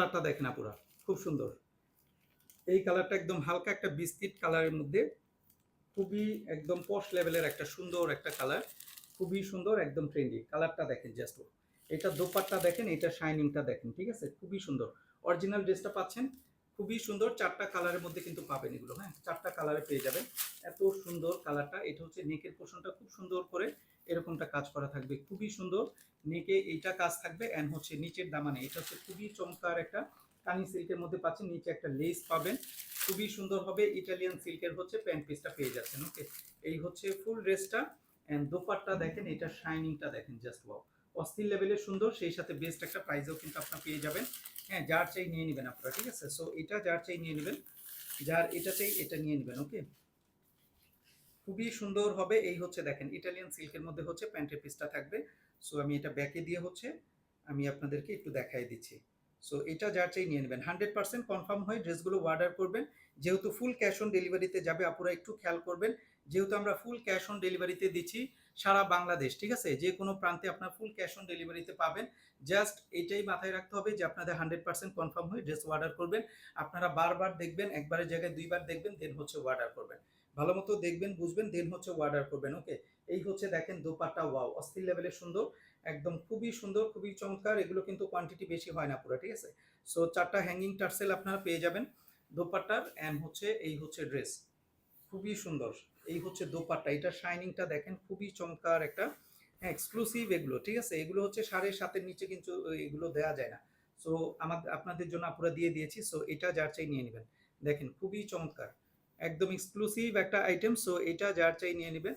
কালারটা দেখেন আপুরা, খুব সুন্দর। এই কালারটা একদম হালকা একটা বিস্কিট কালারের মধ্যে, খুবই একদম পশ লেভেলের একটা সুন্দর একটা কালার, খুবই সুন্দর, একদম ট্রেন্ডি কালারটা দেখেন জাস্ট। এটা দোপাট্টা দেখেন, এটা শাইনিংটা দেখেন, ঠিক আছে, খুবই সুন্দর। অরিজিনাল ড্রেসটা পাচ্ছেন, খুবই সুন্দর। চারটা কালারের মধ্যে কিন্তু পাবেন এগুলো, হ্যাঁ, চারটা কালারে পেয়ে যাবেন। এত সুন্দর কালারটা। এটা হচ্ছে নেকের পোর্শনটা খুব সুন্দর করে এরকমটা কাজ করা থাকবে, খুবই সুন্দর। নেকে এইটা কাজ থাকবে, অ্যান্ড হচ্ছে নিচের দামানে এটা হচ্ছে খুবই চমৎকার একটা কানি সিল্কের মধ্যে পাচ্ছেন, নিচে একটা লেস পাবেন, খুবই সুন্দর হবে। ইটালিয়ান সিল্কের হচ্ছে প্যান্ট পিসটা পেয়ে যাচ্ছেন। ওকে, এই হচ্ছে ফুল ড্রেসটা। এন্ড দোপাট্টা দেখেন, এটা শাইনিংটা দেখেন, জাস্ট ওয়াও, অস্থির লেভেলের সুন্দর। সেই সাথে বেস্ট একটা প্রাইসও কিন্তু আপনারা পেয়ে যাবেন। হ্যাঁ, যার চাই নিয়ে নেবেন আপনারা, ঠিক আছে। সো এটা যার চাই নিয়ে নেবেন, যার এটা চাই এটা নিয়ে নেবেন। ওকে, খুবই সুন্দর হবে। এই হচ্ছে দেখেন ইটালিয়ান সিল্কের মধ্যে হচ্ছে প্যান্টের পিসটা থাকবে। সো আমি এটা ব্যাকে দিয়ে হচ্ছে আমি আপনাদেরকে একটু দেখাই দিচ্ছি। সো এটা যার চাই নিয়ে নেবেন, 100% কনফার্ম হয়ে ড্রেসগুলো অর্ডার করবেন। যেহেতু ফুল ক্যাশ অন ডেলিভারিতে যাবে, আপুরা একটু খেয়াল করবেন। যেহেতু আমরা ফুল ক্যাশ অন ডেলিভারিতে দিচ্ছি সারা বাংলাদেশ, ঠিক আছে, যে কোনো প্রান্তে আপনার ফুল ক্যাশ অন ডেলিভারিতে পাবেন। জাস্ট এটাই মাথায় রাখতে হবে যে আপনাদের 100% কনফার্ম হয়ে ড্রেস অর্ডার করবেন। আপনারা বারবার দেখবেন, একবারের জায়গায় দুইবার দেখবেন, দেন হচ্ছে অর্ডার করবেন। ভালো মতো দেখবেন, বুঝবেন, দেন হচ্ছে অর্ডার করবেন। ওকে, এই হচ্ছে দেখেন দোপাট্টা, ওয়াও, অস্থির লেভেলের সুন্দর, একদম খুবই সুন্দর, খুবই চমৎকার। এগুলো কিন্তু কোয়ান্টিটি বেশি হয় না পুরো, ঠিক আছে। সো চারটা হ্যাঙ্গিং টার্সেল আপনারা পেয়ে যাবেন দোপাট্টার, অ্যান্ড হচ্ছে এই হচ্ছে ড্রেস, খুবই সুন্দর। এই হচ্ছে দোপাট্টা, এটা শাইনিংটা দেখেন, খুবই চমৎকার একটা, হ্যাঁ, এক্সক্লুসিভ এগুলো, ঠিক আছে। এগুলো হচ্ছে 7.5-এর নিচে কিন্তু এগুলো দেওয়া যায় না। সো আমাদের আপনাদের জন্য আপুরা দিয়ে দিয়েছি। সো এটা যার চাই নিয়ে নেবেন, দেখেন খুবই চমৎকার, একদম এক্সক্লুসিভ একটা আইটেম। সো এটা যার চাই নিয়ে নেবেন,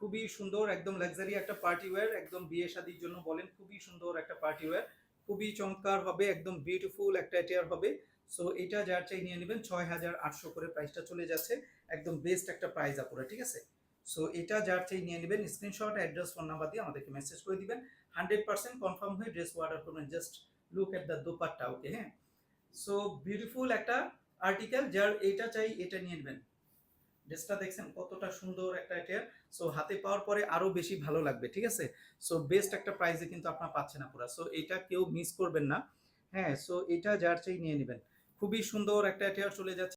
খুবই সুন্দর, একদম লাক্সারি একটা পার্টি ওয়্যার, একদম বিয়ে শাদির জন্য বলেন, খুবই সুন্দর একটা পার্টি ওয়্যার, খুবই চমৎকার হবে, একদম বিউটিফুল একটা অ্যাটিয়ার হবে। সো এটা যার চাই নিয়ে নেবেন, 6,800 করে প্রাইসটা চলে যাচ্ছে, একদম বেস্ট একটা প্রাইস আপুরা, ঠিক আছে। সো এটা যার চাই নিয়ে নেবেন, স্ক্রিনশট, অ্যাড্রেস, ফোন নাম্বার দিয়ে আমাদেরকে মেসেজ করে দিবেন। 100% কনফার্ম হয়ে ড্রেস অর্ডার করবেন। Just look at the dupatta. Okay, হ্যাঁ, সো বিউটিফুল একটা আর্টিকেল, যার এটা চাই এটা নিয়ে নেবেন। ড্রেসটা দেখছেন কতটা সুন্দর একটা অ্যাটেয়ার। সো হাতে পাওয়ার পরে আরো বেশি ভালো লাগবে, ঠিক আছে। সো বেস্ট একটা প্রাইসে কিন্তু আপনারা পাচ্ছেন পুরো। সো এটা কেউ মিস করবেন না। হ্যাঁ, সো এটা যার চাই নিয়ে নেবেন, খুবই সুন্দর একটা অ্যাটেয়ার চলে যাচ্ছে।